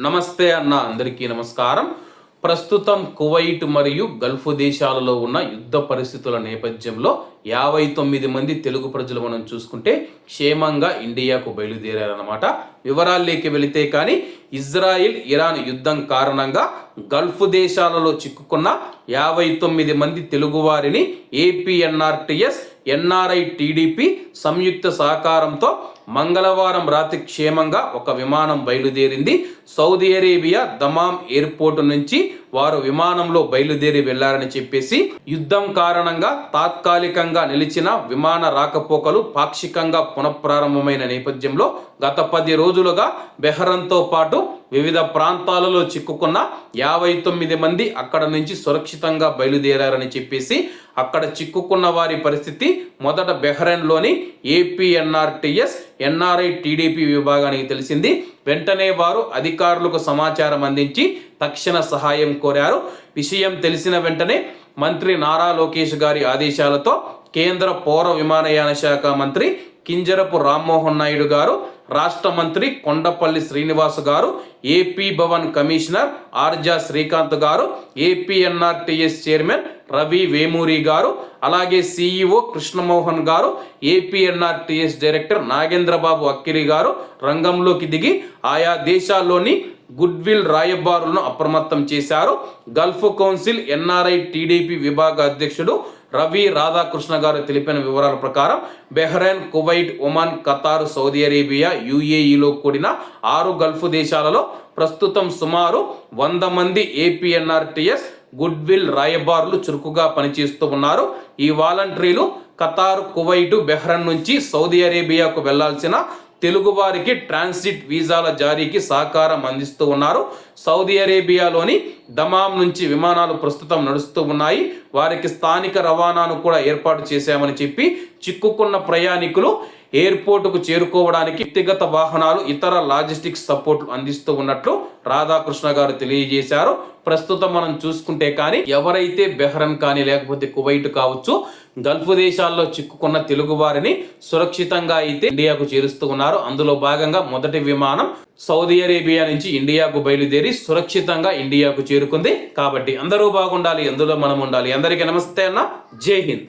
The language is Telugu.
నమస్తే అన్న, అందరికీ నమస్కారం. ప్రస్తుతం కువైట్ మరియు గల్ఫ్ దేశాలలో ఉన్న యుద్ధ పరిస్థితుల నేపథ్యంలో 59 మంది తెలుగు ప్రజలు మనం చూసుకుంటే క్షేమంగా ఇండియాకు బయలుదేరారన్నమాట. వివరాల్లోకి వెళితే కానీ ఇజ్రాయిల్ ఇరాన్ యుద్ధం కారణంగా గల్ఫ్ దేశాలలో చిక్కుకున్న 59 మంది తెలుగువారిని ఏపీఎన్ఆర్టీఎస్, ఎన్ఆర్ఐ టీడీపీ సంయుక్త సహకారంతో మంగళవారం రాత్రి క్షేమంగా ఒక విమానం బయలుదేరింది. సౌదీ అరేబియా దమాం ఎయిర్పోర్టు నుంచి వారు విమానంలో బయలుదేరి వెళ్లారని చెప్పేసి యుద్ధం కారణంగా తాత్కాలికంగా నిలిచిన విమాన రాకపోకలు పాక్షికంగా పునఃప్రారంభమైన నేపథ్యంలో గత 10 రోజులుగా బెహ్రన్తో పాటు వివిధ ప్రాంతాలలో చిక్కుకున్న 59 మంది అక్కడ నుంచి సురక్షితంగా బయలుదేరారని చెప్పేసి అక్కడ చిక్కుకున్న వారి పరిస్థితి మొదట బెహ్రెన్లోని ఏపీఎన్ఆర్టీఎస్, ఎన్ఆర్ఐ టీడీపీ విభాగానికి తెలిసింది. వెంటనే వారు అధికారులకు సమాచారం అందించి తక్షణ సహాయం కోరారు. విషయం తెలిసిన వెంటనే మంత్రి నారా లోకేష్ గారి ఆదేశాలతో కేంద్ర పౌర విమానయాన శాఖ మంత్రి కింజరపు రామ్మోహన్ నాయుడు గారు, రాష్ట్ర మంత్రి కొండపల్లి శ్రీనివాస్ గారు, ఏపీ భవన్ కమిషనర్ ఆర్జా శ్రీకాంత్ గారు, ఏపీఎన్ఆర్టీఎస్ చైర్మన్ రవి వేమూరి గారు, అలాగే సిఇఓ కృష్ణమోహన్ గారు, ఏపీఎన్ఆర్టీఎస్ డైరెక్టర్ నాగేంద్రబాబు అక్కిరి గారు రంగంలోకి దిగి ఆయా దేశాల్లోని గుడ్విల్ రాయబారులను అప్రమత్తం చేశారు. గల్ఫ్ కౌన్సిల్ ఎన్ఆర్ఐ టీడీపీ విభాగ అధ్యక్షుడు రవి రాధాకృష్ణ గారు తెలిపిన వివరాల ప్రకారం Bahrain, Kuwait, Oman, Qatar, Saudi Arabia, యుఏఈలో కూడిన 6 గల్ఫ్ దేశాలలో ప్రస్తుతం సుమారు 100 మంది ఏపీఎన్ఆర్టీఎస్ గుడ్విల్ రాయబారులు చురుకుగా పనిచేస్తూ ఉన్నారు. ఈ వాలంటీర్లు ఖతార్, కువైట్, బెహ్రెన్ నుంచి సౌదీ అరేబియాకు వెళ్లాల్సిన తెలుగు వారికి ట్రాన్సిట్ వీసాల జారీకి సహకారం అందిస్తూ ఉన్నారు. సౌదీ అరేబియాలోని దమాం నుంచి విమానాలు ప్రస్తుతం నడుస్తూ ఉన్నాయి. వారికి స్థానిక రవాణాను కూడా ఏర్పాటు చేశామని చెప్పి చిక్కుకున్న ప్రయాణికులు ఎయిర్పోర్టుకు చేరుకోవడానికి వ్యక్తిగత వాహనాలు, ఇతర లాజిస్టిక్స్ సపోర్ట్ అందిస్తూ ఉన్నట్లు రాధాకృష్ణ గారు తెలియజేశారు. ప్రస్తుతం మనం చూసుకుంటే కానీ ఎవరైతే బెహ్రెన్ కానీ లేకపోతే కువైట్ కావచ్చు గల్ఫ్ దేశాల్లో చిక్కుకున్న తెలుగు వారిని సురక్షితంగా అయితే ఇండియాకు చేరుస్తూ ఉన్నారు. అందులో భాగంగా మొదటి విమానం సౌదీ అరేబియా నుంచి ఇండియాకు బయలుదేరి సురక్షితంగా ఇండియాకు చేరుకుంది. కాబట్టి అందరూ బాగుండాలి, అందులో మనం ఉండాలి. అందరికీ నమస్తే అన్న, జై హింద్.